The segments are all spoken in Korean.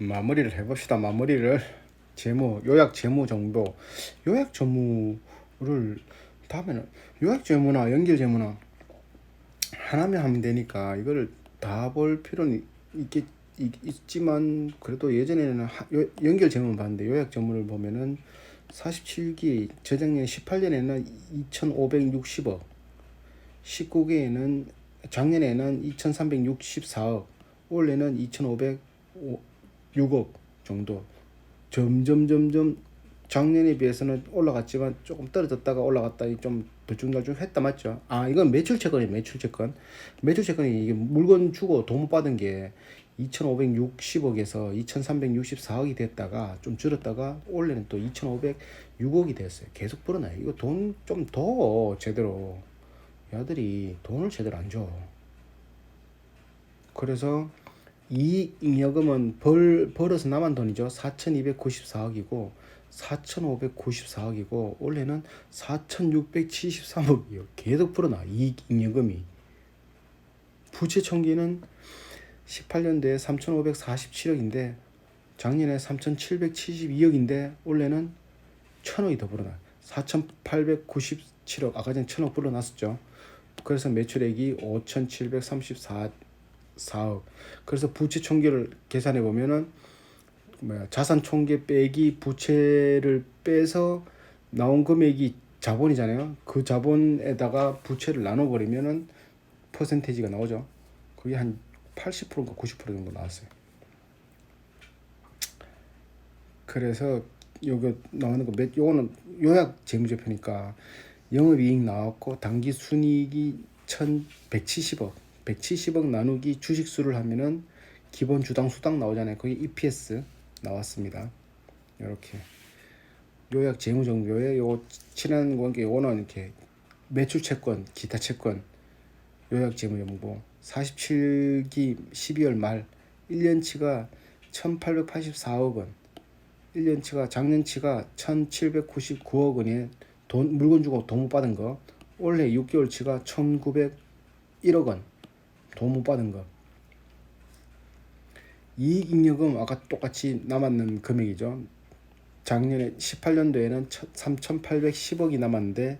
마무리를 해봅시다. 마무리를 요약 재무 정도. 요약 재무를 다음에는 요약 재무나 연결 재무나 하나면 하면 되니까 이거를 다 볼 필요는 있지만 그래도 예전에는 연결 재무를 봤는데 요약 재무를 보면은 47기 저작년 18년에는 2,560억, 19기에는 작년에는 2,364억, 올해는 2,506억 정도. 점점 작년에 비해서는 올라갔지만 조금 떨어졌다가 올라갔다 좀 들쭉날쭉 했다 맞죠? 아 이건 매출채권이에요. 매출채권이 이게 물건 주고 돈 못 받은 게 2,560억에서 2,364억이 됐다가 좀 줄었다가 올해는 또 2,506억이 됐어요. 계속 불어나요. 이거 돈 좀 더 제대로, 야들이 돈을 제대로 안 줘. 그래서 이익잉여금은 벌어서 남은 돈이죠. 4,294억이고 4,594억이고 올해는 4,673억이요. 계속 불어나 이익잉여금이. 부채총기는 18년도에 3,547억인데 작년에 3,772억인데 올해는 1,000억이 더 불어나. 4,897억. 아까 전에 1,000억 불어났었죠. 그래서 매출액이 5,734억. 그래서 부채 총계를 계산해 보면은 자산 총계 빼기 부채를 빼서 나온 금액이 자본이잖아요. 그 자본에다가 부채를 나눠 버리면은 퍼센테이지가 나오죠. 그게 한 80%인가 90% 정도 나왔어요. 그래서 요거 나오는 거 요거는 요약 재무제표니까 영업이익 나왔고 당기 순이익이 1,170억. 170억 나누기 주식수를 하면은 기본 주당 수당 나오잖아요. 그게 EPS 나왔습니다. 이렇게 요약 재무 정도에 요 친한 관계 요거는 이렇게 매출 채권, 기타 채권 요약 재무 정보 47기 12월 말 1년치가 1,884억 원, 1년치가 작년치가 1,799억 원에 물건 주고 돈 못 받은 거, 올해 6개월치가 1,901억 원 돈 못 받은 거. 이익잉여금 아까 똑같이 남았는 금액이죠. 작년에 18년도에는 3,810억이 남았는데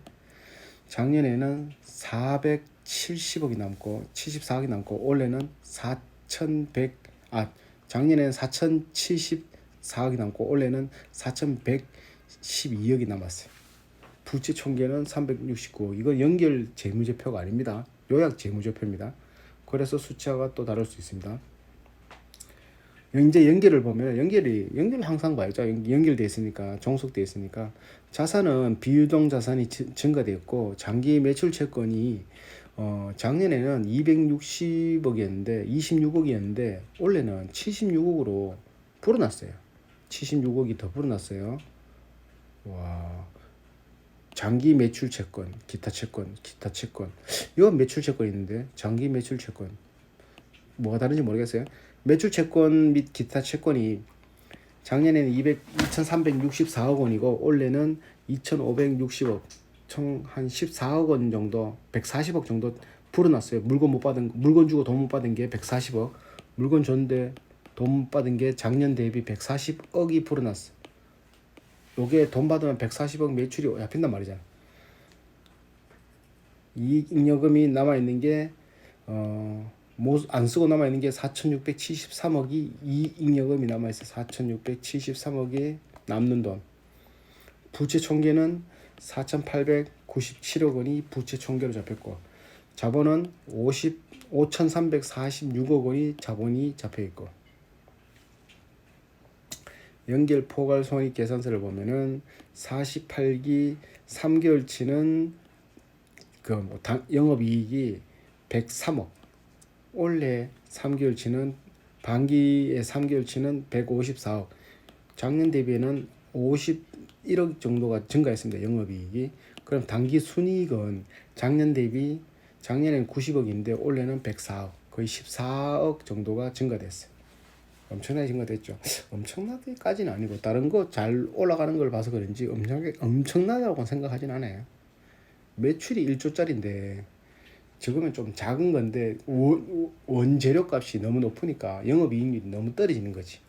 작년에는 470억이 남고 74억이 남고 올해는 작년에는 4,074억이 남고 올해는 4,112억이 남았어요. 부채 총계는 369억. 이건 연결 재무제표가 아닙니다. 요약 재무제표입니다. 그래서 숫자가 또 다를 수 있습니다. 이제 연결을 보면 연결을 항상 봐야죠. 연결돼 있으니까, 종속돼 있으니까. 자산은 비유동 자산이 증가되었고 장기 매출 채권이 작년에는 260억이었는데 26억이었는데 올해는 76억으로 불어났어요. 76억이 더 불어났어요. 와. 장기 매출 채권, 기타 채권. 이건 매출 채권이 있는데 장기 매출 채권 뭐가 다른지 모르겠어요. 매출 채권 및 기타 채권이 작년에는 2,364억 원이고 올해는 2,560억, 총 한 14억 원 정도, 140억 정도 불어났어요. 물건 주고 돈 못 받은 게 140억, 물건 줬는데 돈 못 받은 게 작년 대비 140억이 불어났어. 요게 돈 받으면 140억 매출이 잡힌단 말이잖아. 이익잉여금이 남아있는 게 안 쓰고 남아있는 게 4,673억이 이익잉여금이 남아있어. 4,673억이 남는 돈. 부채 총계는 4,897억 원이 부채 총계로 잡혔고 자본은 5,346억 원이 자본이 잡혀있고 연결 포괄 손익 계산서를 보면은 48기 3개월치는 영업이익이 103억, 올해 3개월치는 반기의 3개월치는 154억, 작년 대비에는 51억 정도가 증가했습니다. 영업이익이. 그럼 단기 순이익은 작년 대비 작년에는 90억인데 올해는 104억, 거의 14억 정도가 증가됐어요. 엄청나게 증가됐죠. 엄청나게까지는 아니고 다른 거 잘 올라가는 걸 봐서 그런지 엄청나다고 생각하진 않아요. 매출이 1조짜리인데 지금은 좀 작은 건데 원재료 값이 너무 높으니까 영업이익률이 너무 떨어지는 거지.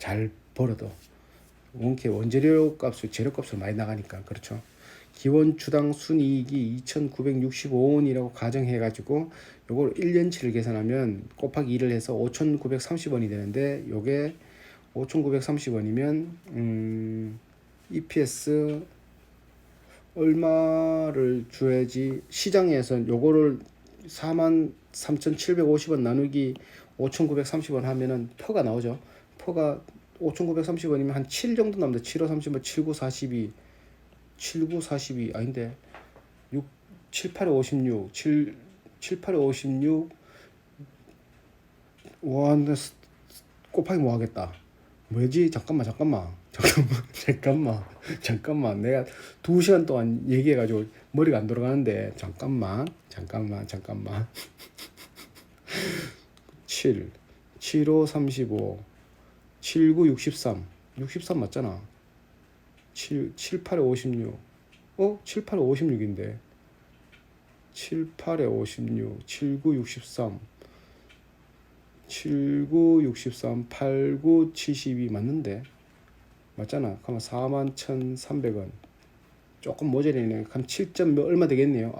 잘 벌어도 원재료 값을 재료 값을 많이 나가니까. 그렇죠. 기본 주당 순이익이 2,965원이라고 가정해 가지고 요걸 1년치를 계산하면 곱하기 2를 해서 5,930원이 되는데, 요게 5,930원이면 EPS 얼마를 줘야지, 시장에서 요거를 43,750원 나누기 5,930원 하면은 퍼가 나오죠. 퍼가 5,930원이면 한 7 정도 나옵니다. 7, 5, 30, 7, 9, 42, 7, 9, 42 아닌데 6, 7, 8, 56, 7, 8, 56. 와, 나 곱하기 뭐 하겠다. 뭐지? 잠깐만. 내가 2시간 동안 얘기해가지고 머리가 안 돌아가는데, 잠깐만. 7, 7, 5, 35, 7, 9, 63. 63 맞잖아. 7, 8에 56. 7, 8에 56인데. 7, 8에 56, 7, 9, 63. 7, 9, 63, 8, 9, 72 맞는데? 맞잖아. 그러면 41,300원. 조금 모자리네. 한 7점 얼마 되겠네요.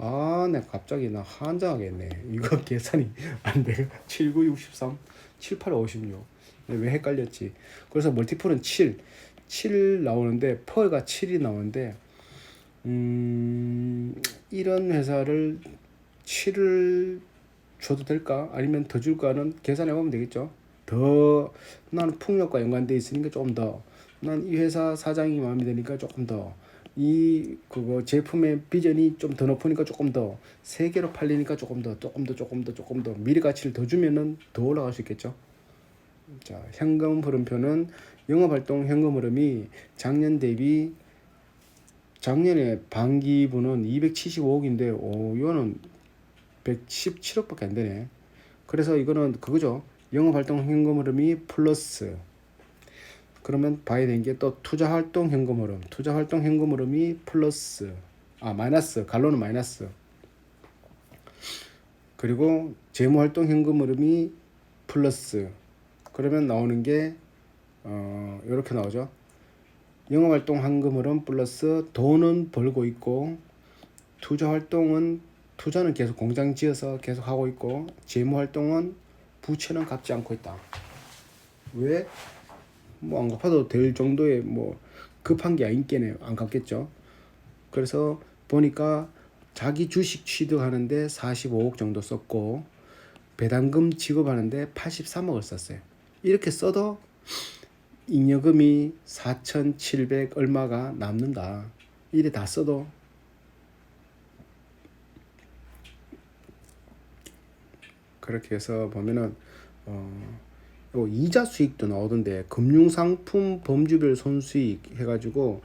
내가 갑자기 한장하겠네. 이거 계산이 안 돼. 7, 9, 63, 7, 8, 56. 왜 헷갈렸지? 그래서 멀티플은 7 나오는데, 펄가 7이 나오는데, 이런 회사를 7을 줘도 될까? 아니면 더 줄까는 계산해 보면 되겠죠. 나는 풍력과 연관돼 있으니까 조금 더, 난 이 회사 사장이 마음에 드니까 조금 더, 그거 제품의 비전이 좀 더 높으니까 조금 더, 세 개로 팔리니까 조금 더 미래 가치를 더 주면은 더 올라갈 수 있겠죠. 자, 현금 흐름표는 영업활동 현금 흐름이 작년에 반기분은 275억인데, 이거는 117억밖에 안 되네. 그래서 이거는 그거죠. 영업활동 현금 흐름이 플러스. 그러면 봐야 되는 게 또 투자활동 현금 흐름이 플러스. 마이너스. 갈로는 마이너스. 그리고 재무활동 현금 흐름이 플러스. 그러면 나오는 게 이렇게 나오죠. 영업활동 현금 흐름 플러스 돈은 벌고 있고, 투자는 계속 공장 지어서 계속 하고 있고, 재무활동은 부채는 갚지 않고 있다. 왜? 안 갚아도 될 정도의 급한 게 아닌게네. 안 갚겠죠. 그래서 보니까 자기 주식 취득하는데 45억 정도 썼고, 배당금 지급하는데 83억을 썼어요. 이렇게 써도 잉여금이 4,700 얼마가 남는다. 이래 다 써도. 그렇게 해서 보면은 이자 수익도 나오던데, 금융상품 범주별 손수익 해가지고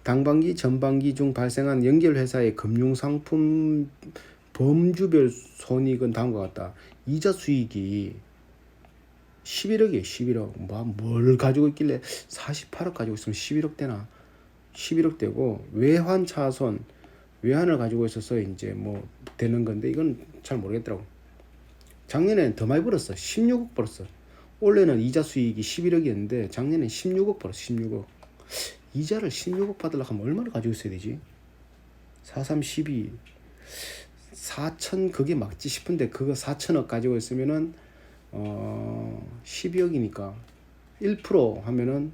당반기 전반기 중 발생한 연결회사의 금융상품 범주별 손익은 다음과 같다. 이자 수익이 11억이에요. 11억. 뭘 가지고 있길래 48억 가지고 있으면 11억 되나? 11억 되고, 외환을 가지고 있어서 이제 되는 건데, 이건 잘 모르겠더라고. 작년에는 더 많이 벌었어. 16억 벌었어. 올해는 이자 수익이 11억이었는데 작년에 16억 벌었어. 16억. 이자를 16억 받으려고 하면 얼마나 가지고 있어야 되지? 43, 12, 4천 그게 맞지 싶은데, 그거 4천억 가지고 있으면은 12억이니까 1% 하면은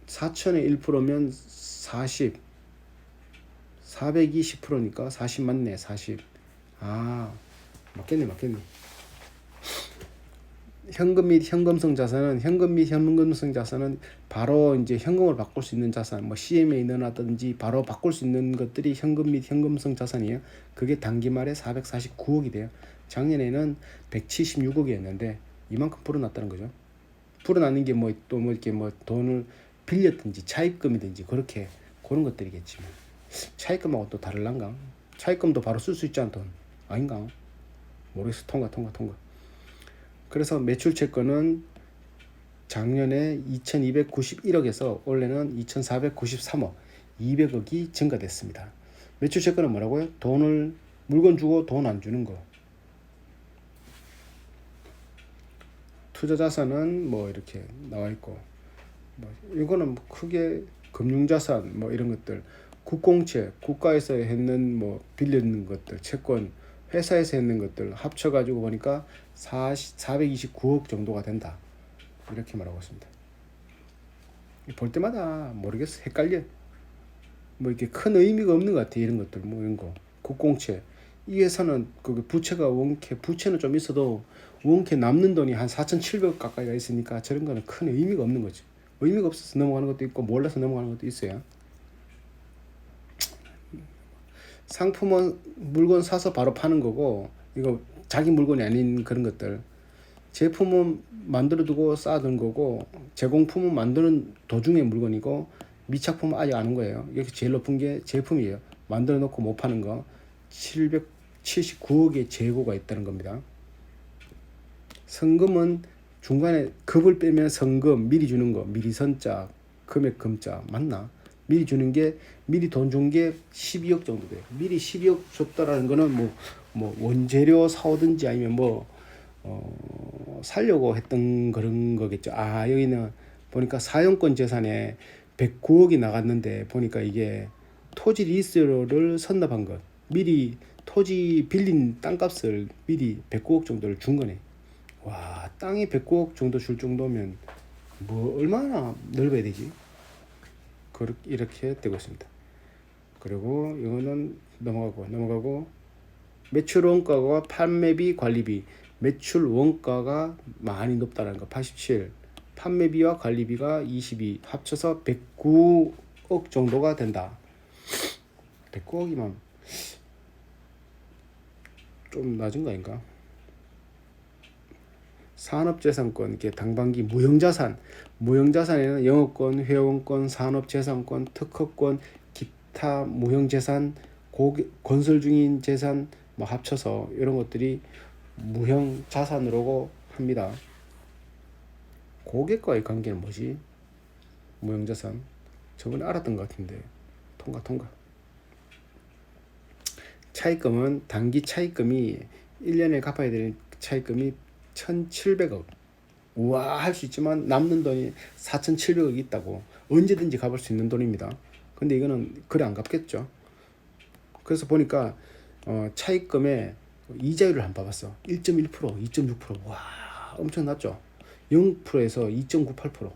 4천에 1%면 40, 420%니까 40 맞네. 40. 맞겠네. 현금 및 현금성 자산은 바로 이제 현금을 바꿀 수 있는 자산, CM에 넣어놨든지 바로 바꿀 수 있는 것들이 현금 및 현금성 자산이에요. 그게 단기 말에 449억이 돼요. 작년에는 176억이었는데 이만큼 불어났다는 거죠. 불어나는 게 이렇게 돈을 빌렸든지 차입금이든지 그렇게 그런 것들이겠지. 차입금하고 또 다를란가? 차입금도 바로 쓸 수 있지 않 돈 아닌가? 모르겠어. 통과. 그래서 매출 채권은 작년에 2291억에서 올해는 2493억, 200억이 증가됐습니다. 매출 채권은 뭐라고요? 물건 주고 돈 안 주는 거. 투자 자산은 뭐 이렇게 나와 있고, 뭐 이거는 뭐 크게 금융자산 뭐 이런 것들, 국공채, 국가에서 했는 뭐 빌리는 것들, 채권, 회사에서 했는 것들 합쳐가지고 보니까 429억 정도가 된다. 이렇게 말하고 있습니다. 볼 때마다 모르겠어. 헷갈려. 뭐 이렇게 큰 의미가 없는 것 같아. 이런 것들, 뭐 이런 거. 국공채. 이 회사는 그 부채가 원캐, 부채는 좀 있어도 원캐 남는 돈이 한 4,700억 가까이가 있으니까 저런 거는 큰 의미가 없는 거지. 의미가 없어서 넘어가는 것도 있고 몰라서 넘어가는 것도 있어요. 상품은 물건 사서 바로 파는 거고, 이거 자기 물건이 아닌 그런 것들. 제품은 만들어두고 쌓아둔 거고, 제공품은 만드는 도중의 물건이고, 미착품은 아직 안 온 거예요. 여기 제일 높은 게 제품이에요. 만들어 놓고 못 파는 거 779억의 재고가 있다는 겁니다. 성금은 중간에 급을 빼면 성금, 미리 주는 거, 미리 선자, 금액 금자 맞나? 미리 주는 게, 미리 돈 준 게 12억 정도 돼요. 미리 12억 줬다라는 거는 뭐 원재료 사오든지 아니면 뭐 살려고 했던 그런 거겠죠. 아, 여기는 보니까 사용권 재산에 109억이 나갔는데 보니까 이게 토지 리스를 선납한 것, 미리 토지 빌린 땅값을 미리 109억 정도를 준 거네. 와, 땅이 109억 정도 줄 정도면 뭐 얼마나 넓어야 되지? 이렇게 되고 있습니다. 그리고 이거는 넘어가고 매출 원가가 판매비 관리비, 매출 원가가 많이 높다는 거 87, 판매비와 관리비가 22, 합쳐서 109억 정도가 된다. 109억이면 좀 낮은 거 아닌가? 산업재산권, 이렇게 당방기 무형자산에는 영업권, 회원권, 산업재산권, 특허권, 기타 무형재산, 건설 중인 재산 뭐 합쳐서 이런 것들이 무형자산으로 합니다. 고객과의 관계는 뭐지? 무형자산 저번에 알았던 것 같은데 통과. 차입금은 단기 차입금이 1년에 갚아야 되는 차입금이 1,700억. 우와 할 수 있지만 남는 돈이 4,700억이 있다고. 언제든지 갚을 수 있는 돈입니다. 근데 이거는 그래 안 갚겠죠. 그래서 보니까 차입금의 이자율을 한번 봐봤어. 1.1%, 2.6%. 와 엄청 낮죠. 0%에서 2.98%,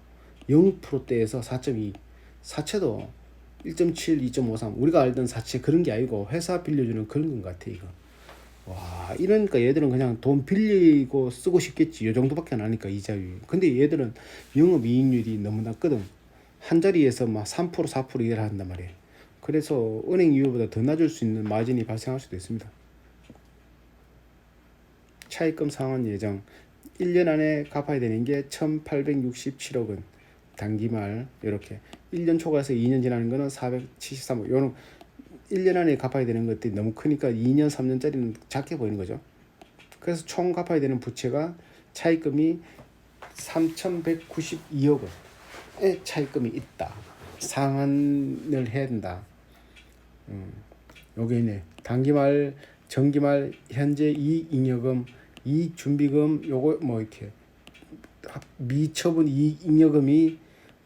0%대에서 4.2, 사채도 1.7, 2.53. 우리가 알던 사채 그런 게 아니고 회사 빌려주는 그런 것 같아 이거. 와, 이러니까 얘들은 그냥 돈 빌리고 쓰고 싶겠지. 요 정도밖에 안 하니까 이자율이. 근데 얘들은 영업이익률이 너무 낮거든. 한 자리에서 막 3%, 4% 이래라 한단 말이에요. 그래서 은행 이율보다 더 낮을 수 있는 마진이 발생할 수도 있습니다. 차입금 상환 예정 1년 안에 갚아야 되는 게 1867억은 단기말 이렇게 1년 초과해서 2년 지나는 거는 473억. 요런 1년 안에 갚아야 되는 것들이 너무 크니까 2년, 3년짜리는 작게 보이는 거죠. 그래서 총 갚아야 되는 부채가 차입금이 3,192억의 차입금이 있다. 상환을 해야 된다. 여기 있네. 단기말, 정기말, 현재 이익잉여금, 이익준비금, 요거 뭐 이렇게 미처분 이익잉여금이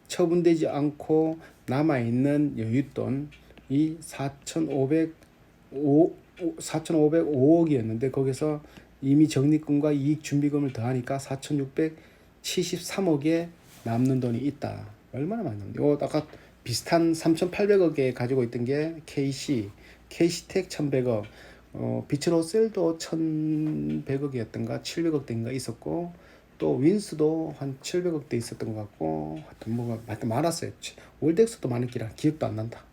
처분되지 않고 남아있는 여윳돈이 4,505억이었는데 거기서 이미 적립금과 이익준비금을 더하니까 4,673억에 남는 돈이 있다. 얼마나 많이 남는데? 아까 비슷한 3,800억에 가지고 있던 게 KC텍 1,100억, 비츠로셀도 1,100억이었던가 700억대인가 있었고, 또 윈스도 한 700억대 있었던 것 같고, 하여튼 뭐가 하여튼 많았어요. 월덱스도 많았기라 기억도 안 난다.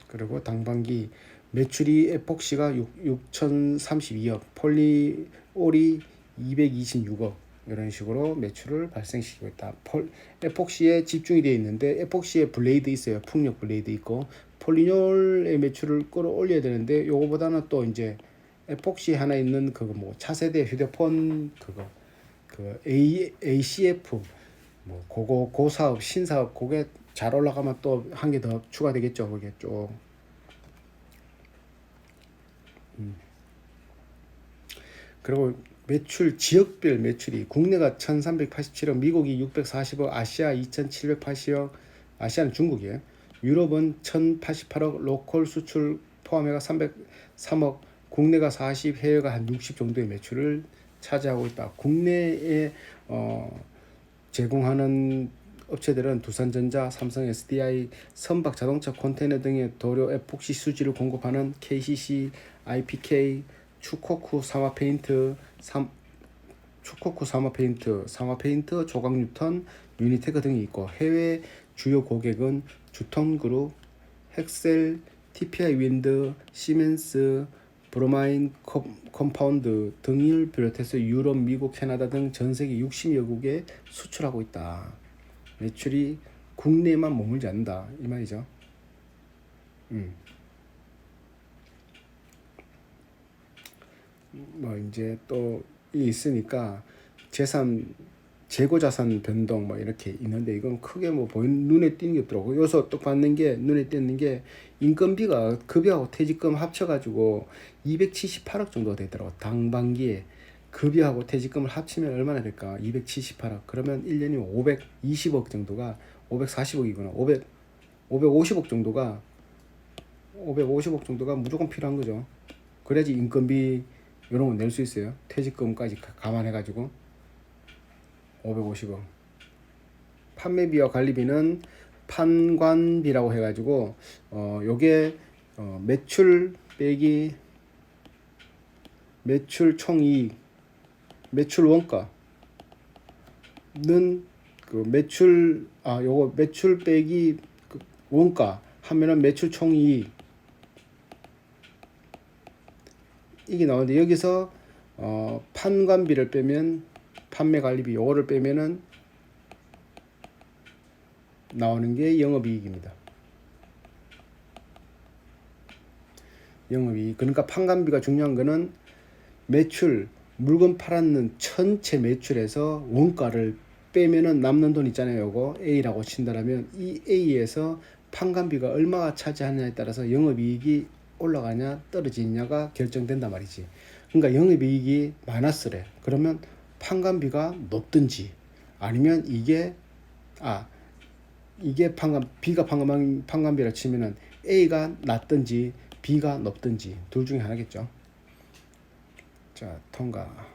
그리고 당반기 매출이 에폭시가 6,032억, 폴리올이 226억 이런 식으로 매출을 발생시키고 있다. 에폭시에 집중이 되어 있는데 에폭시에 블레이드 있어요. 풍력 블레이드 있고 폴리놀의 매출을 끌어올려야 되는데 요거보다는 또 이제 에폭시 하나 있는 그거 뭐 차세대 휴대폰 그 ACF 뭐 고 사업 신사업 그게 잘 올라가면 또 한 개 더 추가되겠죠. 그게 쭉. 그리고 매출 지역별 매출이 국내가 1387억, 미국이 640억, 아시아 2780억, 아시아는 중국이에요. 유럽은 1088억, 로컬 수출 포함해가 303억, 국내가 40, 해외가 한 60 정도의 매출을 차지하고 있다. 국내에 제공하는 업체들은 두산전자, 삼성 SDI, 선박 자동차 컨테이너 등의 도료 에폭시 수지를 공급하는 KCC, IPK, 추코쿠 사마페인트, 사마페인트, 조각뉴턴, 유니테크 등이 있고, 해외 주요 고객은 주턴그룹, 헥셀, TPI 윈드, 시멘스, 브로마인 컴파운드 등을 비롯해서 유럽, 미국, 캐나다 등 전 세계 60여 국에 수출하고 있다. 매출이 국내에만 머물지 않는다 이 말이죠. 뭐 이제 또 있으니까 재고 자산 변동 뭐 이렇게 있는데, 이건 크게 뭐 눈에 띄는 게 없더라고. 여기서 또 받는 게 눈에 띄는 게 인건비가 급여하고 퇴직금 합쳐가지고 278억 정도 되더라고. 당반기에 급여하고 퇴직금을 합치면 얼마나 될까? 278억. 그러면 1년이면 520억 정도가, 540억이구나. 550억 정도가 무조건 필요한 거죠. 그래야지 인건비 이런 거 낼 수 있어요. 퇴직금까지 감안해가지고 550억. 판매비와 관리비는 판관비라고 해가지고 요게 매출 빼기 매출 총이익, 매출 원가는 그 요거 매출 빼기 그 원가 하면은 매출 총이익 이게 나오는데, 여기서 판관비를 빼면 판매관리비 요거를 빼면은 나오는 게 영업이익입니다. 영업이익. 그러니까 판관비가 중요한 거는 매출, 물건 팔았는 전체 매출에서 원가를 빼면은 남는 돈 있잖아요. 요거 A라고 친다라면 이 A에서 판관비가 얼마가 차지하느냐에 따라서 영업이익이 올라가냐 떨어지냐가 결정된단 말이지. 그러니까 영업이익이 마이너스래. 그러면 판관비가 높든지, 아니면 이게 B가 판관비라 치면은 A가 낮든지 B가 높든지 둘 중에 하나겠죠. 자, 통과.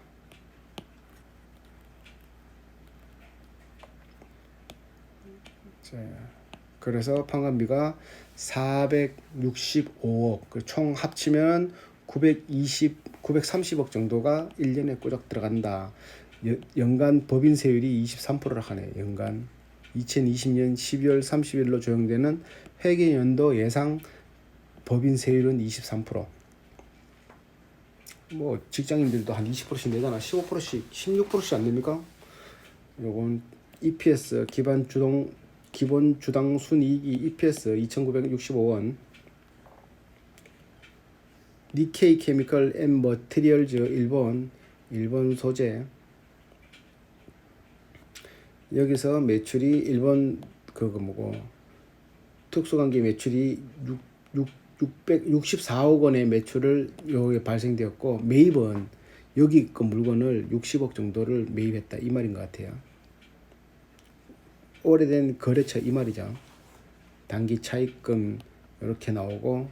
자, 그래서 판관비가 465억, 총 합치면 930억 정도가 1년에 꾸적 들어간다. 연간 법인세율이 23%라 하네. 연간 2020년 12월 30일로 조정되는 회계연도 예상 법인세율은 23%. 뭐 직장인들도 한 20%씩 내잖아. 15%씩, 16%씩 안 됩니까? 요건 EPS 기본 주당 순이익이 EPS 2,965원. 니케이 케미컬 앤 머티리얼즈 일본 소재. 여기서 매출이 일본 특수관계 매출이 664억 원의 매출을 여기에 발생되었고, 매입은 여기 그 물건을 60억 정도를 매입했다 이 말인 것 같아요. 오래된 거래처 이 말이죠. 단기 차입금 이렇게 나오고,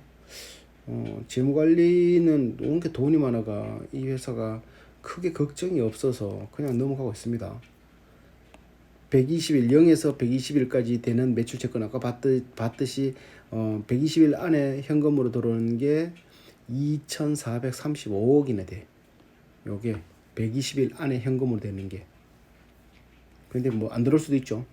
재무관리는 온게 돈이 많아가 이 회사가 크게 걱정이 없어서 그냥 넘어가고 있습니다. 120일 0에서 120일까지 되는 매출 채권 아까 봤듯이 120일 안에 현금으로 들어오는 게 2,435억이나 돼. 요게 120일 안에 현금으로 되는 게. 근데 뭐 안 들어올 수도 있죠.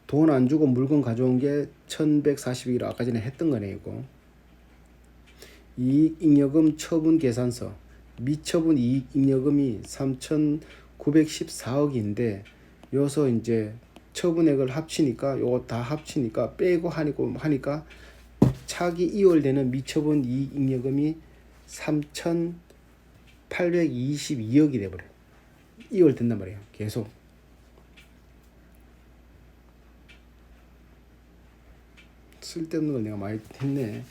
돈 안 주고 물건 가져온 게 1142로 아까 전에 했던 거네. 이거 이익잉여금 처분 계산서, 미처분 이익잉여금이 3,914억인데 여기서 이제 처분액을 합치니까 요거 다 합치니까 빼고 하니까 차기 2월 되는 미처분 이익잉여금이 3,822억이 돼버려요. 2월 된단 말이에요. 계속. 쓸데없는 걸 내가 많이 했네.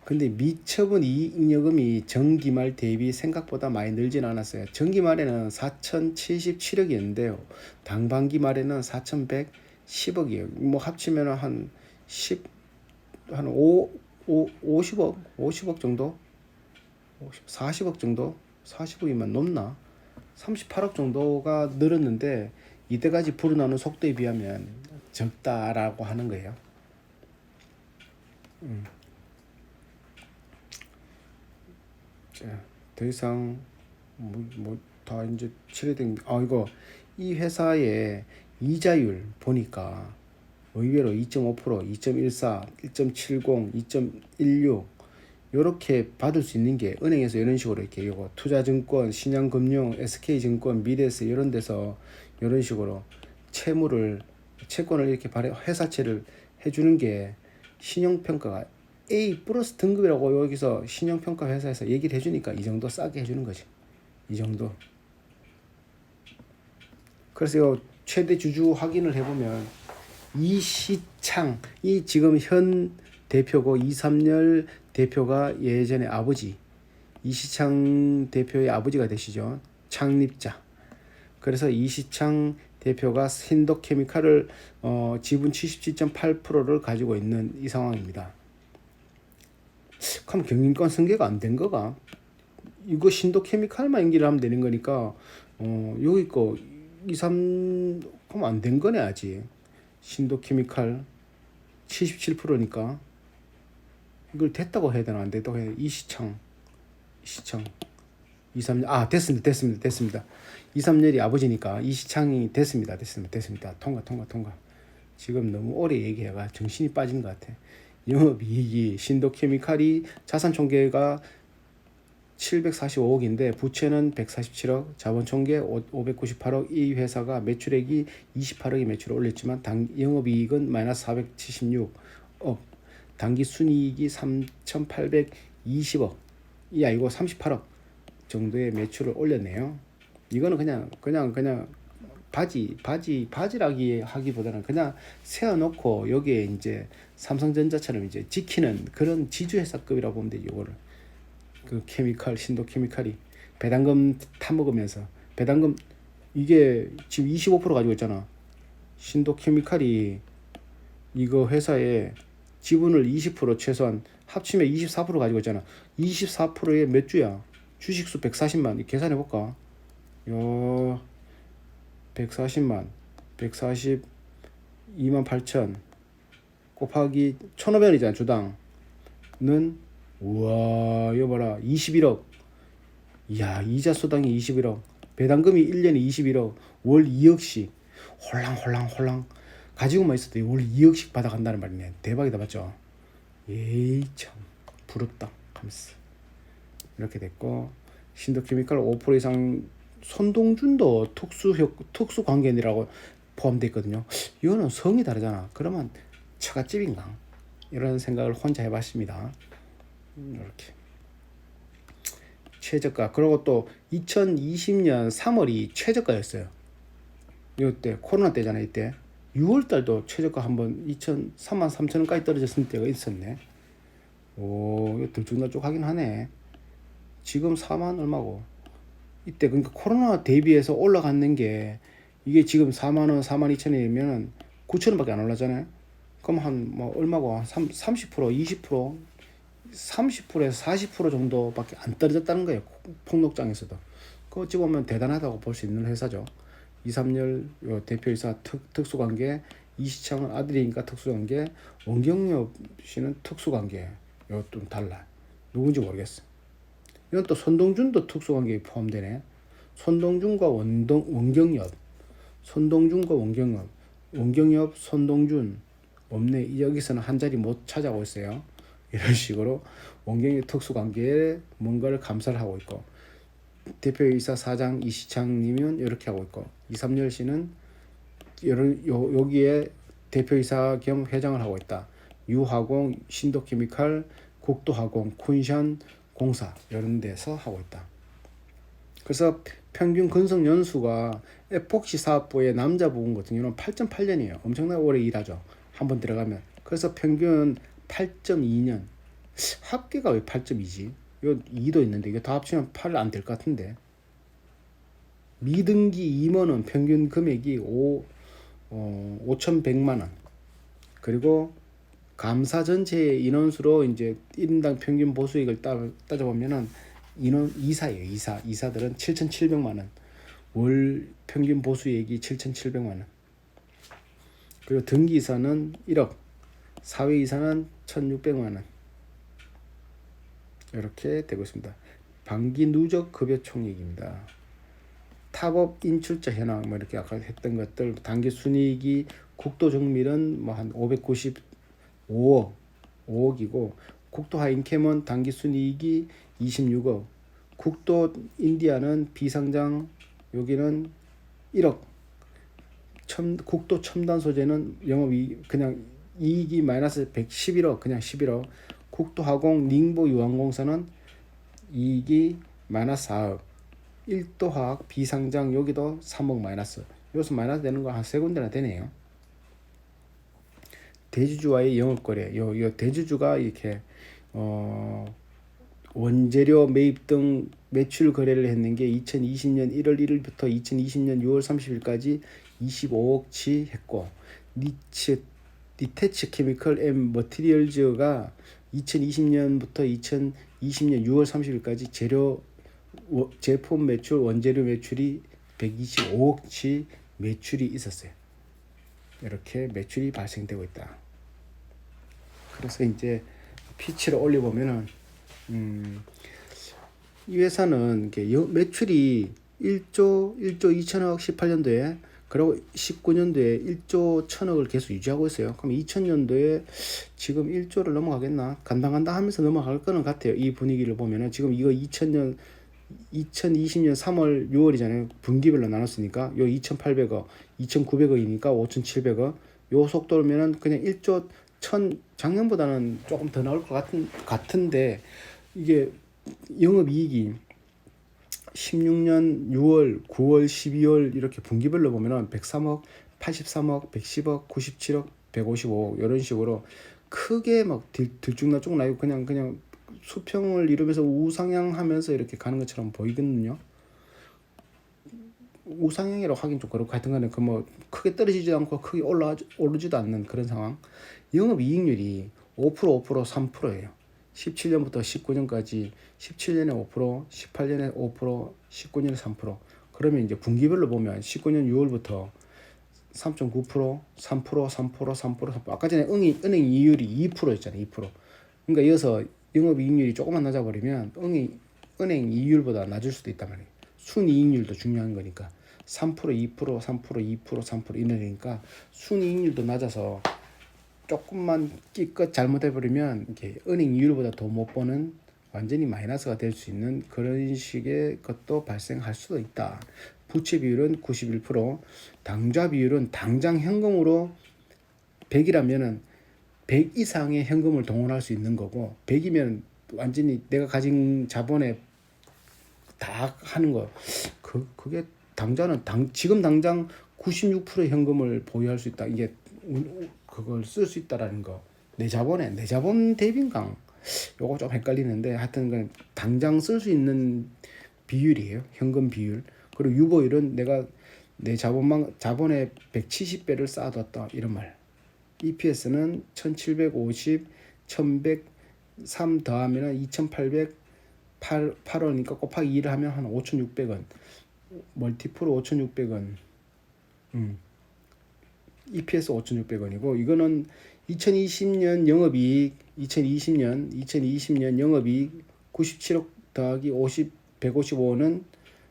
근데 미처분 이익잉여금이 전기말 대비 생각보다 많이 늘진 않았어요. 전기말에는 4,077억이었는데요. 당반기 말에는 4,110억이에요. 뭐 합치면 한 10, 한 50억 정도? 40억 정도? 40억이면 넘나? 38억 정도가 늘었는데 이때까지 불어나는 속도에 비하면 적다라고 하는 거예요. 자, 더 이상 다 이제 칠해된 이거 이 회사의 이자율 보니까 의외로 2.5%, 2.14, 1.70, 2.16 요렇게 받을 수 있는 게 은행에서 이런 식으로 이렇게 요거 투자증권, 신한금융, SK증권, 미래에서 이런 데서 이런 식으로 채권을 이렇게 회사채를 해주는 게 신용평가가 A 플러스 등급이라고 여기서 신용평가 회사에서 얘기를 해주니까 이 정도 싸게 해주는 거지. 이 정도. 그래서 요 최대 주주 확인을 해보면 이시창, 이 지금 현 대표고 이삼열 대표가 예전에 아버지, 이시창 대표의 아버지가 되시죠. 창립자. 그래서 이시창 대표가 신도케미칼을 지분 77.8%를 가지고 있는 이 상황입니다. 그럼 경영권 승계가 안 된 거가? 이거 신도케미칼만 연기를 하면 되는 거니까 여기 거 2, 3 그럼 안 된 거네 아직. 신도케미칼 77%니까 이걸 됐다고 해야 되나 안 됐다고 해야 되나. 이시창 2, 3년 됐습니다. 2, 3년이 아버지니까 이시창이 됐습니다. 통과. 지금 너무 오래 얘기해가 정신이 빠진 것 같아. 영업이익이 신도케미칼이 자산총계가 745억인데 부채는 147억, 자본총계 598억. 이 회사가 매출액이 28억의 매출을 올렸지만 영업이익은 마이너스 476억, 당기 순이익이 3,820억. 이 아이고 38억 정도의 매출을 올렸네요. 이거는 그냥 바지라기 하기보다는 그냥 세워놓고 여기에 이제 삼성전자처럼 이제 지키는 그런 지주회사급이라고 보면 되죠. 이거를 그 신도케미칼이 배당금 타먹으면서 배당금 이게 지금 25% 가지고 있잖아. 신도케미칼이 이거 회사에 지분을 20% 최소한 합치면 24% 가지고 있잖아. 24%에 몇 주야? 주식수 140만 계산해볼까? 140만 142만 8천 곱하기 1,500원이잖아 주당는. 우와 이거 봐라 21억. 이야 이자 수당이 21억, 배당금이 1년에 21억, 월 2억씩 홀랑 가지고만 있어도 월 2억씩 받아간다는 말이네. 대박이다 맞죠? 에이 참 부럽다 하면서 이렇게 됐고, 신도케미칼 5% 이상 손동준도 특수 관계인이라고 포함되어 있거든요. 이거는 성이 다르잖아. 그러면 처갓집인가? 이런 생각을 혼자 해봤습니다. 이렇게 최저가. 그리고 또 2020년 3월이 최저가였어요. 이때 코로나 때잖아. 이때 6월달도 최저가 한번 33,000원까지 떨어졌을 때가 있었네. 오 이거 들쭉날쭉 하긴 하네. 지금 4만 얼마고. 이때 그러니까 코로나 대비해서 올라갔는 게 이게 지금 4만원 42,000원이면 9,000원밖에 안 올랐잖아요. 그럼 한 뭐 얼마고 한 30% 20% 30%에서 40% 정도밖에 안 떨어졌다는 거예요. 폭록장에서도. 그 어찌 보면 대단하다고 볼 수 있는 회사죠. 이삼열 대표이사 특수관계, 이시창은 아들이니까 특수관계, 원경엽 씨는 특수관계. 이거 좀 달라. 누군지 모르겠어. 이건 또 손동준도 특수관계에 포함되네. 손동준과 원경엽, 원경엽, 손동준 없네. 여기서는 한 자리 못 찾아오고 있어요. 이런 식으로 원경엽 특수관계에 뭔가를 감사를 하고 있고, 대표이사 사장 이시창님은 이렇게 하고 있고, 이삼열 씨는 여기에 대표이사 겸 회장을 하고 있다. 유화공, 신도케미칼, 국도화공, 쿤션 공사 이런 데서 하고 있다. 그래서 평균 근속 연수가 에폭시 사업부의 남자 부분 같은 경우는 8.8년이에요. 엄청나게 오래 일하죠. 한번 들어가면. 그래서 평균 8.2년. 합계가 왜 8.2지? 이거 2도 있는데 이거 다 합치면 8 안 될 것 같은데. 미등기 임원은 평균 금액이 5,100만 원. 그리고 감사 전체 인원수로 이제 1인당 평균 보수액을 따져보면은 인원 이사예요. 이사들은 7,700만 원. 월 평균 보수액이 7,700만 원. 그리고 등기이사는 1억. 사회이사는 1,600만 원. 이렇게 되고 있습니다. 반기 누적 급여 총액입니다. 탑업 인출자 현황 뭐 이렇게 아까 했던 것들 단기 순이익이 국도 정밀은 뭐 한 595억이고 국도 하인캠은 단기 순이익이 26억. 국도 인디아는 비상장 여기는 1억. 국도 첨단 소재는 영업이 그냥 이익이 마이너스 111억 그냥 11억. 국도 하공 닝보 유황공사는 이익이 마이너스 4억. 1도 화학 비상장 여기도 3억 마이너스. 여기서 마이너스 되는 거 한 세 군데나 되네요. 대주주와의 영업거래. 요 대주주가 이렇게 원재료 매입 등 매출 거래를 했는 게 2020년 1월 1일부터 2020년 6월 30일까지 25억치 했고, 니테츠 케미컬 앤 머티리얼즈가 2020년부터 2020년 6월 30일까지 제품 매출, 원재료 매출이 125억치 매출이 있었어요. 이렇게 매출이 발생되고 있다. 그래서 이제 피치를 올려보면은 이 회사는 매출이 1조 2천억 18년도에 그리고 19년도에 1조 1천억을 계속 유지하고 있어요. 그럼 2000년도에 지금 1조를 넘어가겠나? 간당간당 하면서 넘어갈 거는 같아요. 이 분위기를 보면은 지금 이거 2020년 3월 6월이잖아요. 분기별로 나눴으니까 요 2,800억, 2,900억이니까 5,700억. 요 속도면은 그냥 1조 1,000 작년보다는 조금 더 나올 것 같은데 이게 영업이익이 16년 6월, 9월, 12월 이렇게 분기별로 보면은 103억, 83억, 110억, 97억, 155억 이런 식으로 크게 막 들쭉날쭉 나고 그냥 수평을 이루면서 우상향하면서 이렇게 가는 것처럼 보이거든요. 우상향이라고 하긴 좀 그렇고 하여튼 간에 뭐 크게 떨어지지도 않고 크게 오르지도 않는 그런 상황. 영업이익률이 5%, 3%예요. 17년부터 19년까지 17년에 5%, 18년에 5%, 19년에 3%. 그러면 이제 분기별로 보면 19년 6월부터 3.9%, 3%, 3%, 3%. 아까 전에 은행 이율이 2%였잖아요. 2%. 그러니까 이어서 영업이익률이 조금만 낮아버리면 은행 이율보다 낮을 수도 있단 말이에요. 순이익률도 중요한 거니까 3%, 2%, 3%, 2%, 3% 이러니까 순이익률도 낮아서 조금만 끼껏 잘못해버리면 이렇게 은행 이율보다 더 못 버는 완전히 마이너스가 될 수 있는 그런 식의 것도 발생할 수도 있다. 부채 비율은 91%, 당좌 비율은 당장 현금으로 100이라면은 100 이상의 현금을 동원할 수 있는 거고 100이면 완전히 내가 가진 자본에 다 하는 거. 그게 당좌는 지금 당장 96%의 현금을 보유할 수 있다. 이게 그걸 쓸 수 있다라는 거. 내 자본 대비인강. 요거 좀 헷갈리는데 하여튼 당장 쓸 수 있는 비율이에요. 현금 비율. 그리고 유보율은 내가 내 자본의 170배를 쌓아뒀다 이런 말. EPS는 1750, 1103 더하면 2808원이니까 곱하기 2를 하면 한 5600원. 멀티플 5600원. EPS 5600원이고 이거는 2020년 영업이익 2020년 영업이익 97억 더하기 155원은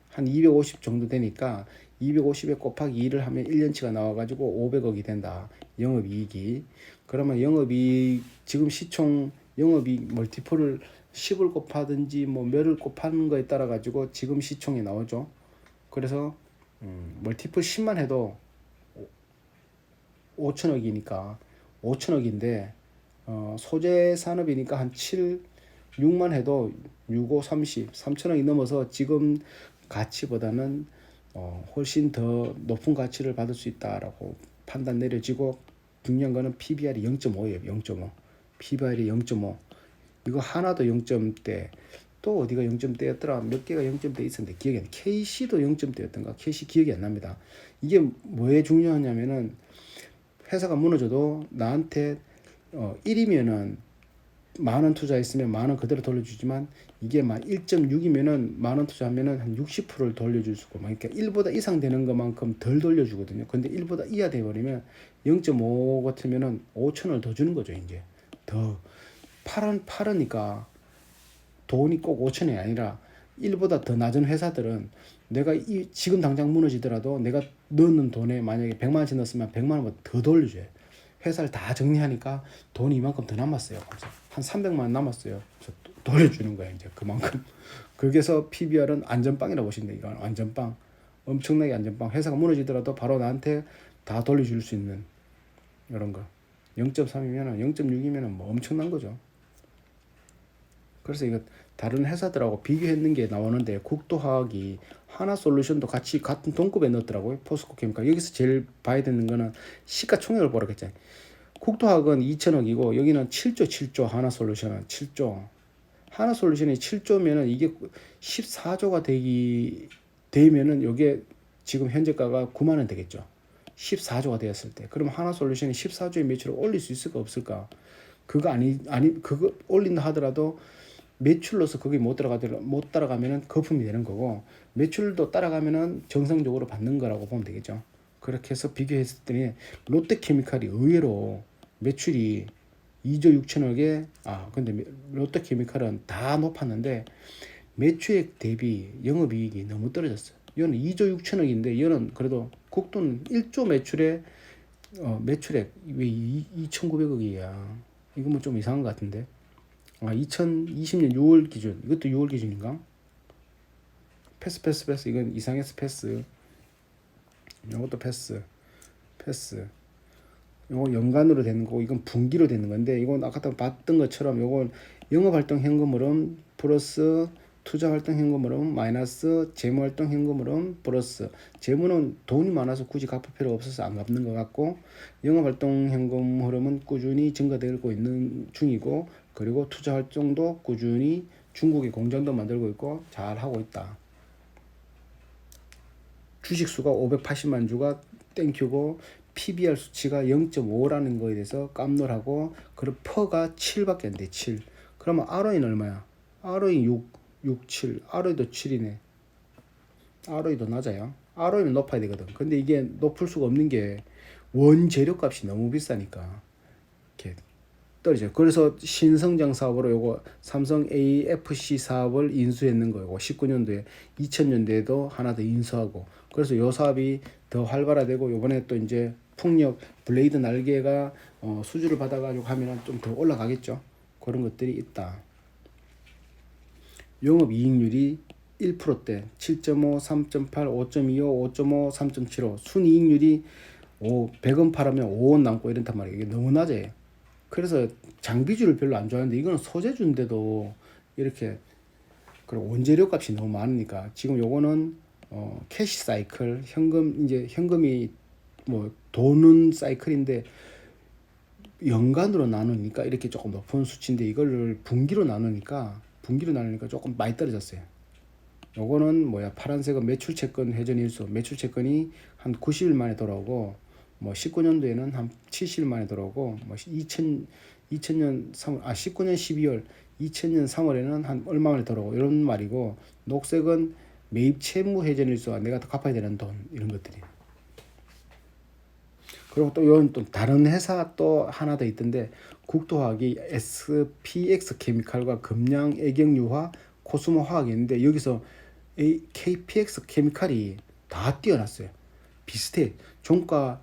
한 250 정도 되니까 250에 곱하기 2를 하면 1년치가 나와가지고 500억이 된다. 영업이익이. 그러면 영업이익 지금 시총 영업이익 멀티플을 10을 곱하든지 뭐 몇을 곱하는 거에 따라 가지고 지금 시총이 나오죠. 그래서 멀티플 10만 해도 5천억이니까 5천억인데 소재 산업이니까 한 6만 해도 6, 5, 30, 3천억이 넘어서 지금 가치보다는 훨씬 더 높은 가치를 받을 수 있다라고 판단 내려지고 중요한 거는 PBR이 0.5예요. 0.5. PBR이 0.5. 이거 하나도 0점대, 또 어디가 0점대였더라. 몇 개가 0점대 있었는데 기억이 안 나. KC도 0점대였던가. KC 기억이 안 납니다. 이게 뭐에 중요하냐면은 회사가 무너져도 나한테 1이면은 만 원 투자했으면 만 원 그대로 돌려주지만, 이게 만 1.6이면은 만 원 투자하면은 한 60%를 돌려줄 수 있고, 그러니까 1보다 이상 되는 것만큼 덜 돌려주거든요. 근데 1보다 이하 돼버리면 0.5 같으면은 5천원을 더 주는 거죠. 이제 더 팔으니까 돈이 꼭 5천원이 아니라 1보다 더 낮은 회사들은 내가 지금 당장 무너지더라도 내가 넣는 돈에 만약에 100만 원씩 넣었으면 100만 원보다 더 돌려줘요. 회사를 다 정리하니까 돈이 이만큼 더 남았어요. 한 300만 원 남았어요. 그래서 돌려주는 거예요. 이제 그만큼. 그래서 PBR은 안전빵이라고 보시면 돼요. 이건 안전빵. 엄청나게 안전빵. 회사가 무너지더라도 바로 나한테 다 돌려줄 수 있는 이런 거. 0.3이면 0.6이면 뭐 엄청난 거죠. 그래서 이거 다른 회사들하고 비교했는 게 나오는데, 국토화학이 하나솔루션도 같이 같은 동급에 넣었더라고요. 포스코케미칼. 여기서 제일 봐야 되는 거는 시가총액을 보라고 했잖아요. 국토화학은 2천억이고 여기는 7조. 하나솔루션은 7조. 하나솔루션이 7조면은 이게 14조가 되면은 요게 지금 현재가가 9만 원 되겠죠. 14조가 되었을 때. 그럼 하나솔루션이 14조의 매출을 올릴 수 있을까 없을까? 그거 올린다 하더라도 매출로서 그게 못 따라가면은 거품이 되는 거고, 매출도 따라가면은 정상적으로 받는 거라고 보면 되겠죠. 그렇게 해서 비교했더니 롯데케미칼이 의외로 매출이 2조 6천억에, 근데 롯데케미칼은 다 높았는데 매출액 대비 영업이익이 너무 떨어졌어요. 이거는 2조 6천억인데 이거는 그래도 국도는 1조 매출액 왜 2,900억이야. 이거 뭐 좀 이상한 것 같은데. 2020년 6월 기준. 이것도 6월 기준인가? 패스. 이건 이상해서 패스. 이것도 패스. 이거 연간으로 되는 거고, 이건 분기로 되는 건데, 이건 아까 봤던 것처럼 이건 영업활동 현금 흐름 플러스 투자활동 현금 흐름 마이너스 재무활동 현금 흐름 플러스, 재무는 돈이 많아서 굳이 갚을 필요 없어서 안 갚는 것 같고, 영업활동 현금 흐름은 꾸준히 증가되고 있는 중이고, 그리고 투자활동도 꾸준히 중국에 공장도 만들고 있고 잘 하고 있다. 주식수가 580만 주가 땡큐고, PBR 수치가 0.5라는 거에 대해서 깜놀하고, 그리고 퍼가 7밖에 안 돼. 7. 그러면 ROE는 얼마야? ROE 6, 7. ROE도 7이네. ROE도 낮아요. ROE는 높아야 되거든. 근데 이게 높을 수가 없는 게 원재료 값이 너무 비싸니까 이렇게 떨어져요. 그래서 신성장 사업으로 요거 삼성 AFC 사업을 인수했는 거고, 19년도에 2000년도에도 하나 더 인수하고, 그래서 요 사업이 더 활발화되고, 요번에 또 이제 풍력 블레이드 날개가 수주를 받아가지고 하면 좀 더 올라가겠죠. 그런 것들이 있다. 영업이익률이 1%대 7.5, 3.8, 5.25, 5.5, 3.75. 순이익률이 100원 팔으면 5원 남고 이런단 말이에요. 이게 너무 낮아요. 그래서 장비주를 별로 안 좋아하는데, 이거는 소재주인데도 이렇게, 그리고 원재료 값이 너무 많으니까 지금 요거는 캐시 사이클, 현금이 뭐 도는 사이클인데 연간으로 나누니까 이렇게 조금 높은 수치인데, 이거를 분기로 나누니까 조금 많이 떨어졌어요. 요거는 파란색은 매출채권 회전일수, 매출채권이 한 90일 만에 돌아오고, 19년도에는 한 70일 만에 돌아오고, 19년 12월, 2000년 3월에는 한 얼마 만에 돌아오고, 이런 말이고, 녹색은 매입 채무 회전일수와 내가 더 갚아야 되는 돈, 이런 것들이. 그리고 또 이건 또 다른 회사 또 하나 더 있던데, 국토화학이 SPX 케미칼과 금양 애경유화 코스모 화학이 있는데, 여기서 KPX 케미칼이 다 뛰어났어요. 비슷해. 종가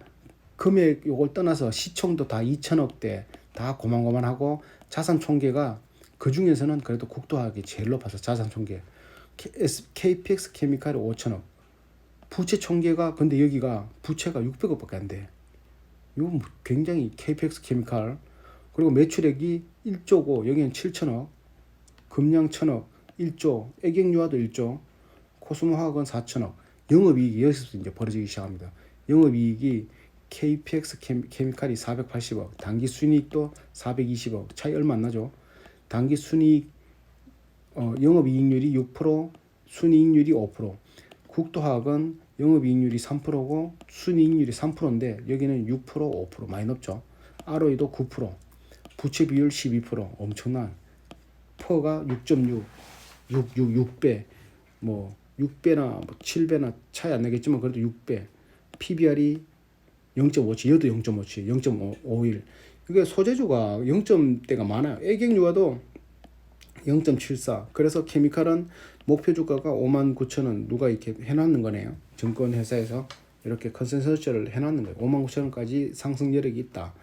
금액 요걸 떠나서 시총도 다 2천억대 다 고만고만하고, 자산 총계가 그 중에서는 그래도 국토화학이 제일 높아서 자산 총계. KPX 케미칼이 5천억. 부채 총계가, 근데 여기가 부채가 600억밖에 안 돼. 이건 굉장히 KPX 케미칼. 그리고 매출액이 1조고 여기는 7천억, 금양 1천억, 1조, 애경유화도 1조, 코스모 화학은 4천억. 영업이익이 여기서 이제 벌어지기 시작합니다. 영업이익이 KPX 케미칼이 480억, 당기순이익도 420억, 차이 얼마 안 나죠. 당기 순이익 영업이익률이 6%, 순이익률이 5%. 국토화학은 영업이익률이 3%고 순이익률이 3%인데 여기는 6%, 5% 많이 높죠. ROE도 9%, 부채 비율 12%, 엄청난. 퍼가 6.6, 6배, 뭐 6배나 뭐 7배나 차이 안 나겠지만 그래도 6배. PBR이 0.5치, 여도 0.5치, 0.51. 이게 소재주가 0점대가 많아요. 애경유화도 0.74. 그래서 케미칼은 목표 주가가 59,000원 누가 이렇게 해놨는 거네요. 증권회사에서 이렇게 컨센서스를 해놨는 거예요. 59,000원까지 상승 여력이 있다.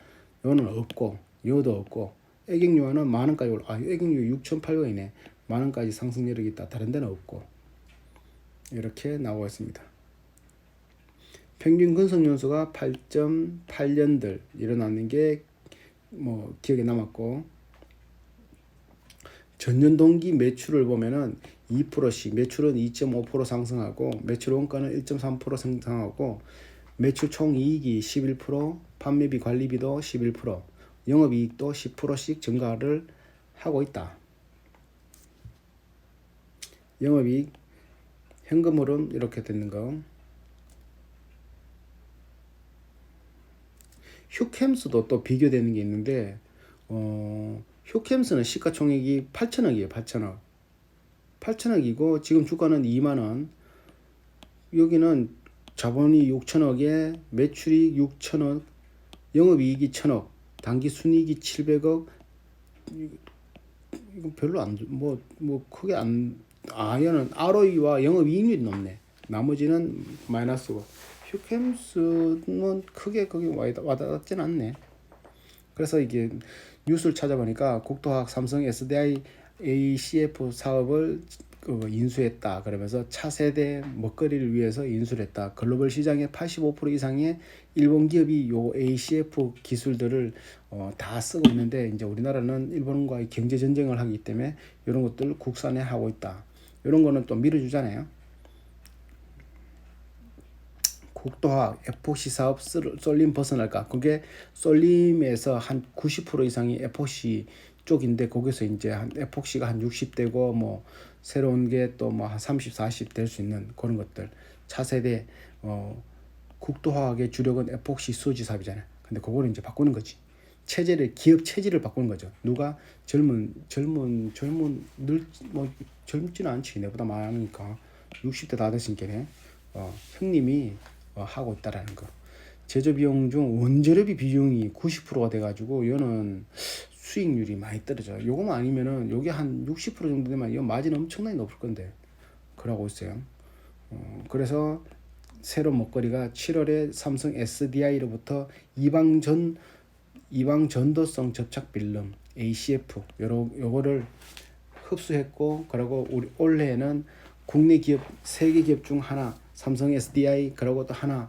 이거는 없고, 이것도 없고, 애경유화는 만원까지 올라. 애경유화 6,800원이네. 만원까지 상승 여력이 있다. 다른 데는 없고. 이렇게 나오고 있습니다. 평균 근속연수가 8.8년들 일어나는 게 뭐 기억에 남았고, 전년 동기 매출을 보면은 2%씩 매출은 2.5% 상승하고 매출 원가는 1.3% 상승하고 매출 총이익이 11%, 판매비 관리비도 11%, 영업이익도 10%씩 증가를 하고 있다. 영업이익 현금흐름 이렇게 되는 거. 휴캠스도 또 비교되는 게 있는데 휴캠스는 시가총액이 8천억이에요. 8천억. 8천억이고 지금 주가는 2만원. 여기는 자본이 6천억에 매출이 6천억, 영업이익이 1천억, 당기순이익이 700억. 이거 별로 안, 크게 안, 얘는 ROE와 영업이익률이 높네. 나머지는 마이너스고. 휴캠스는 크게 거기 와닿진 않네. 그래서 이게 뉴스를 찾아보니까 국토화학 삼성 SDI ACF 사업을 인수했다. 그러면서 차세대 먹거리를 위해서 인수를 했다. 글로벌 시장의 85% 이상의 일본 기업이 요 ACF 기술들을 다 쓰고 있는데 이제 우리나라는 일본과의 경제 전쟁을 하기 때문에 이런 것들 국산에 하고 있다. 이런 거는 또 밀어주잖아요. 국토화학 에포시 사업 쏠림 벗어날까? 그게 쏠림에서 한 90% 이상이 에포시 쪽인데 거기서 이제 한 에폭시가 한 60대고 뭐 새로운 게 또 뭐 한 30, 40 될 수 있는 그런 것들. 차세대 국토화학의 주력은 에폭시 수지 사업이잖아요. 근데 그거를 이제 바꾸는 거지. 체제를 기업 체질을 바꾸는 거죠. 누가 젊지는 않지. 내보다 많으니까 60대 다 됐으니까 형님이 하고 있다라는 거. 제조 비용 중 원재료비 비용이 90%가 돼가지고 이거는 수익률이 많이 떨어져요. 요거만 아니면은 요게 한 60% 정도 되면 이 마진 엄청나게 높을 건데 그러고 있어요. 그래서 새로운 먹거리가 7월에 삼성 SDI로부터 이방 전도성 접착 필름 ACF 요거를 흡수했고, 그리고 우리 올해에는 국내 기업 3개 기업 중 하나 삼성 SDI 그리고 또 하나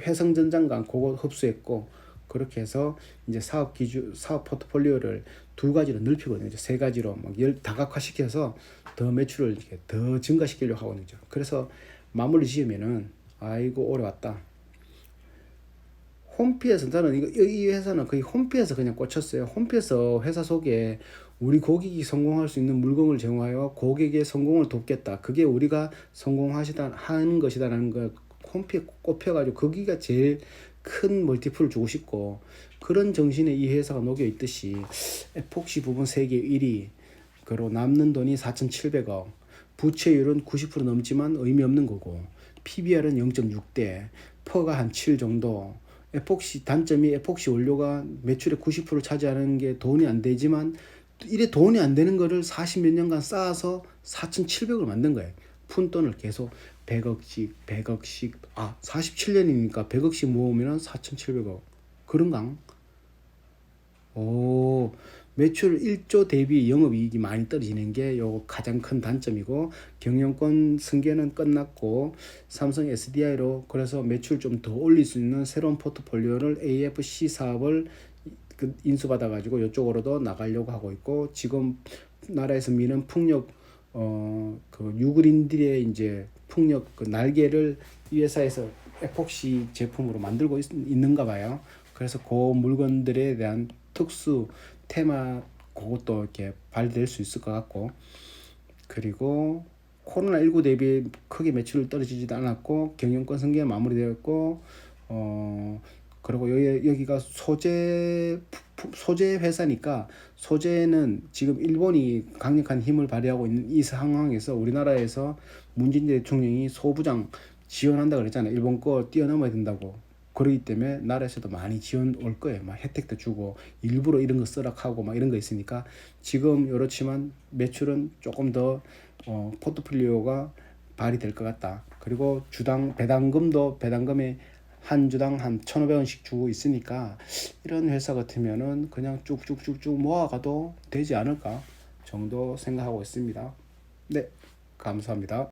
회성전장관 그거 흡수했고, 그렇게 해서 이제 사업 포트폴리오를 2가지로 넓히거든요. 이제 3가지로 막 다각화시켜서 더 매출을 이렇게 더 증가시키려고 하거든요. 그래서 마무리 지으면은 아이고 오래 왔다. 홈피에서 저는 이 회사는 거의 홈피에서 그냥 꽂혔어요. 홈피에서 회사 속에 우리 고객이 성공할 수 있는 물건을 제공하여 고객의 성공을 돕겠다. 그게 우리가 하는 것이다라는 걸 홈피에 꼽혀가지고 거기가 제일 큰 멀티플을 주고 싶고, 그런 정신에 이 회사가 녹여 있듯이 에폭시 부분 세계 1위, 그리고 남는 돈이 4,700억, 부채율은 90% 넘지만 의미 없는 거고, PBR은 0.6대, 퍼가 한 7 정도. 에폭시 단점이 에폭시 원료가 매출의 90%를 차지하는 게 돈이 안 되지만, 이래 돈이 안 되는 거를 40몇 년간 쌓아서 4,700을 만든 거예요. 푼 돈을 계속 100억씩 47년이니까 100억씩 모으면 4,700억. 그런가? 오, 매출 1조 대비 영업이익이 많이 떨어지는 게 요 가장 큰 단점이고, 경영권 승계는 끝났고 삼성 SDI로 그래서 매출 좀 더 올릴 수 있는 새로운 포트폴리오를 AFC 사업을 인수받아 가지고 이쪽으로도 나가려고 하고 있고, 지금 나라에서 미는 풍력 그 유그린들의 이제 풍력 그 날개를 이 회사에서 에폭시 제품으로 만들고 있는가 봐요. 그래서 그 물건들에 대한 특수 테마 그것도 이렇게 발휘될 수 있을 것 같고, 그리고 코로나19 대비 크게 매출이 떨어지지도 않았고 경영권 승계는 마무리되었고, 그리고 여기가 소재 회사니까, 소재는 지금 일본이 강력한 힘을 발휘하고 있는 이 상황에서 우리나라에서 문재인 대통령이 소부장 지원한다 그랬잖아요. 일본 거 뛰어넘어야 된다고. 그러기 때문에 나라에서도 많이 지원 올 거예요. 막 혜택도 주고 일부러 이런 거 쓰락하고 막 이런 거 있으니까 지금 이렇지만 매출은 조금 더 포트폴리오가 발휘될 것 같다. 그리고 주당 배당금에 한 주당 한 1,500원씩 주고 있으니까 이런 회사 같으면은 그냥 쭉쭉쭉쭉 모아가도 되지 않을까 정도 생각하고 있습니다. 네, 감사합니다.